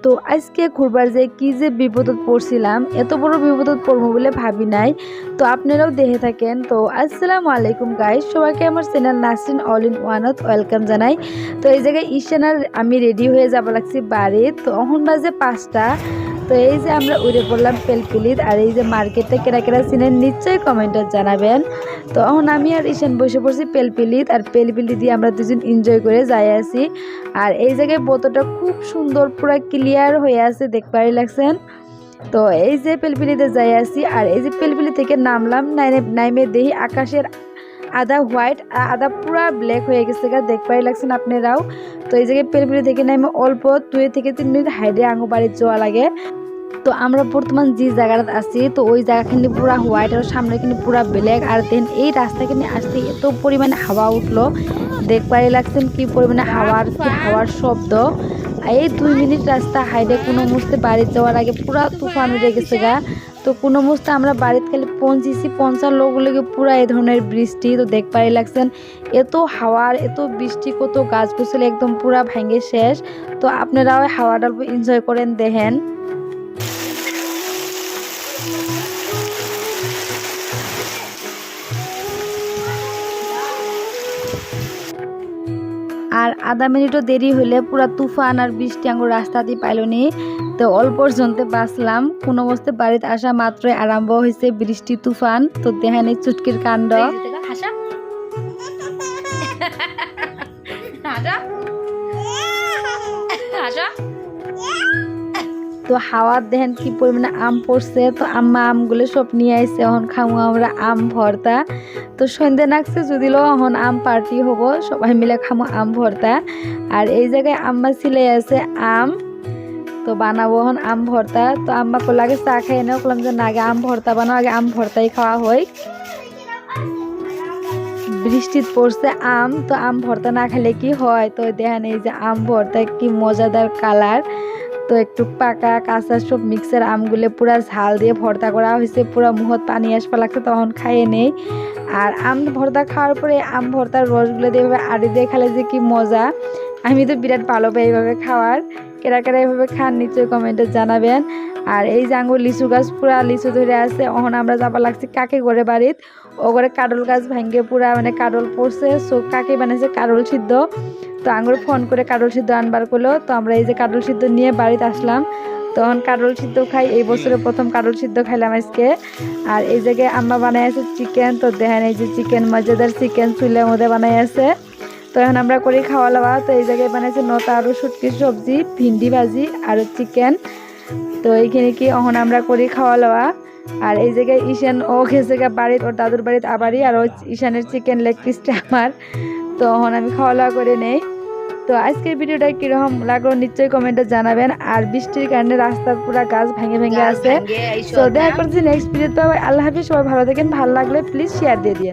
তো আজকে ঘুরবার যে কি যে বিপদত পড়ছিলাম, এত বড় বিপদত পড়বো বলে ভাবি নাই। তো আপনারাও দেখে থাকেন। তো আসসালামু আলাইকুম গাইস, সবাইকে আমার channel Nasrin all in one welcome জানাই। তো এই জায়গায় ঈশানার আমি রেডি হয়ে যাব লাগছি বাড়ি। তো এখন বাজে 5টা। তো এই যে আমরা উড়ে পড়লাম পেলপিলিত। আর এই যে মার্কেটটা কেরা কেরা চিনেন নিশ্চয়ই কমেন্টে জানাবেন। তো এখন আমি আর ঈশান বসে পড়ছি পেলপিলিত, আর পেলপিলি দিয়ে আমরা দুজন এনজয় করে যাই আছি। আর এই জায়গায় বোতলটা খুব সুন্দর পুরো ক্লিয়ার হয়ে আছে, দেখবারই লাগছেন। তো এই যে পেলপিলিতে যাই আছি, আর এই যে পেলপিলি থেকে নামলাম, নাইমে দেখি আকাশের আধা হোয়াইট আধা পুরা ব্ল্যাক হয়ে গেছে, দেখবারই লাগছেন আপনারাও। তো এই জায়গায় পেলপিলি থেকে নামে অল্প 2 থেকে 3 মিনিট হাইডে আঙু বাড়ি যাওয়া লাগে। তো আমরা বর্তমান যে জায়গাটা আছি, তো ওই জায়গাখানি পুরা হোয়াইট আর সামনে কিন্তু পুরা ব্ল্যাক। আর দেন এই রাস্তাখানি আসতে এত পরিমাণে হাওয়া উঠলো, দেখবারই লাগছেন কি পরিমাণে হাওয়ার শব্দ। এই 2 মিনিট রাস্তা হাইডে কোনো মুছতে বাড়ি যাওয়ার আগে পুরা তুফান উঠে গেছে গা। তো কোনো মুছতে আমরা বাড়িতে খালি পৌঁছার লোকগুলোকে পুরা এই ধরনের বৃষ্টি। তো দেখবারই লাগছেন এত হাওয়ার এত বৃষ্টি, কত গাছ গুছলে একদম পুরা ভাঙে শেষ। তো আপনারাও হাওয়াটা এনজয় করেন দেখেন। আর আধা মিনিটও দেরি হইলে পুরা তুফান আর বৃষ্টি আঙ্গুর রাস্তা দিয়ে পাইলনি। তো অল্প পর্যন্ত বাঁচলাম, কোনো অবস্থা বাড়িতে আসা মাত্রই আরম্ভ হয়েছে বৃষ্টি তুফান। তো দেখেন এই চুটকির কাণ্ড। তো হাওয়ার দেখেন কি পরিমাণে আম পড়ছে। তো আম্মা আমগুলো সব নিয়ে আইছে, এখন খামু আমরা আম ভর্তা। তো সন্ধ্যে নাকছে যদিও এখন আম পার্টি হবো, সবাই মিলে খামু আম ভর্তা। আর এই জায়গায় আম্মা ছিলে আছে আম, তো বানাবো এখন আম ভর্তা। তো আম্মা করলে আগে চা খাই না, বললাম যে না আগে আম ভর্তা বানাও, আগে আম ভর্তাই খাওয়া হয়। বৃষ্টি পড়ছে আম, তো আম ভর্তা না খেলে কি হয়। তো দেখেন এই যে আম ভর্তা কি মজাদার কালার। তো একটু পাকা কাঁচা সব মিক্সার আমগুলো পুরা ঝাল দিয়ে ভর্তা করা হয়েছে, পুরা মুহত পানি আসপা লাগছে, তখন খাইয়ে নেই। আর আম ভর্তা খাওয়ার পরে আম ভর্তার রসগুলো দিয়ে এভাবে আড়ি দিয়ে খেলে যে কি মজা। আমি তো বিরাট ভালো পাই এইভাবে খাওয়ার। কেরা কেরা এইভাবে খান নিশ্চয়ই কমেন্টে জানাবেন। আর এই যে আঙ্গুর লিচু গাছ পুরা লিচু ধরে আছে, এখন আমরা যাবা লাগছি কাকে ঘরে বাড়িত। ও ঘরে কাডল গাছ ভাঙ্গে পুরা মানে কাডল পড়ছে, সো কাকে বানাইছে কাডল সিদ্ধ। তো আঙ্গুর ফোন করে কাডল সিদ্ধ আনবার করলো। তো আমরা এই যে কাডল সিদ্ধ নিয়ে বাড়িতে আসলাম, তখন কাডল সিদ্ধ খাই। এই বছরে প্রথম কাডল সিদ্ধ খাইলাম আজকে। আর এই জায়গায় আম্মা বানাই আছে চিকেন। তো দেখেন এই যে চিকেন, মজাদার চিকেন চুলের মধ্যে বানাই আছে। তো এখন আমরা করি খাওয়া দাওয়া। তো এই জায়গায় বানাইছে নতা আরও শুটকির সবজি, ভিন্ডি ভাজি আর চিকেন। তো এইখানে কি এখন আমরা করি খাওয়া দাওয়া। আর এই জায়গায় ঈশান ও গেছে বাড়িতে, ওর দাদুর বাড়িতে আবারই। আর ওই ঈশানের চিকেন লেগ পিসটা আমার। তো এখন আমি খাওয়া দাওয়া করে নেই। তো আজকের ভিডিওটা কীরকম লাগলো নিশ্চয়ই কমেন্টে জানাবেন। আর বৃষ্টির কারণে রাস্তার পুরা গাছ ভেঙে ভেঙে আছে। তো দেখা করছি নেক্সট ভিডিওতে। আল্লাহ হাফিজ, সবাই ভালো থাকেন। ভালো লাগলে প্লিজ শেয়ার দিয়ে দিন।